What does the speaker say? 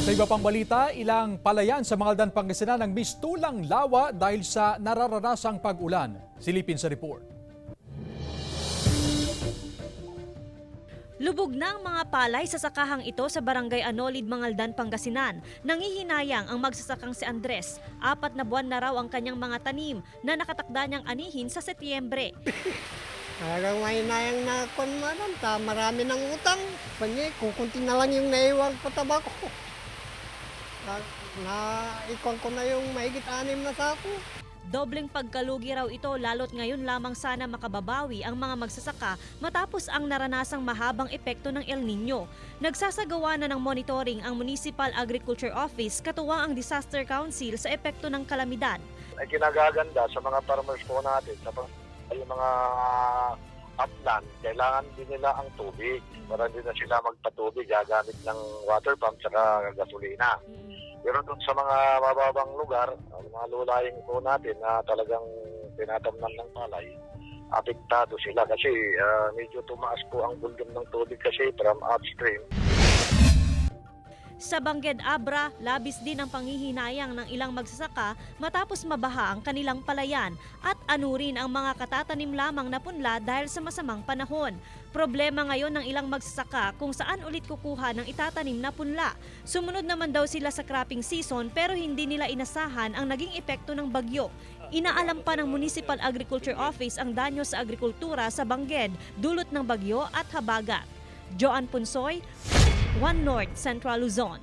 Sa iba pang balita, ilang palayan sa Mangaldan, Pangasinan ang mistulang lawa dahil sa nararanasang pag-ulan. Silipin sa report. Lubog na ang mga palay sa sakahang ito sa Barangay Anolid, Mangaldan, Pangasinan. Nangihinayang ang magsasakang si Andres. 4 na buwan na raw ang kanyang mga tanim na nakatakda niyang anihin sa Setyembre. Talagang mahinayang na kunmanan, marami ng utang. Panye, kukunti na lang yung naiwang pataba ko. Ikon ko na yung mahigit 6 na sako. Dobleng pagkalugi raw ito lalo't ngayon lamang sana makababawi ang mga magsasaka matapos ang naranasang mahabang epekto ng El Nino. Nagsasagawa na ng monitoring ang Municipal Agriculture Office katuwang ang Disaster Council sa epekto ng kalamidad. Ay kinagaganda sa mga farmers po natin, sa yung mga upland, kailangan din nila ang tubig para din na sila magpatubig gagamit ng water pump saka gasolina. Pero doon sa mga mababang lugar, mga lulaying po natin na talagang tinatamnan ng palay, apektado sila kasi medyo tumaas po ang volume ng tubig kasi from upstream. Sa Bangged Abra, labis din ang panghihinayang ng ilang magsasaka matapos mabaha ang kanilang palayan at anurin ang mga katatanim lamang na punla dahil sa masamang panahon. Problema ngayon ng ilang magsasaka kung saan ulit kukuha ng itatanim na punla. Sumunod naman daw sila sa cropping season pero hindi nila inasahan ang naging epekto ng bagyo. Inaalam pa ng Municipal Agriculture Office ang danyo sa agrikultura sa Bangged dulot ng bagyo at habagat. Joan Punsoy, One North Central Luzon.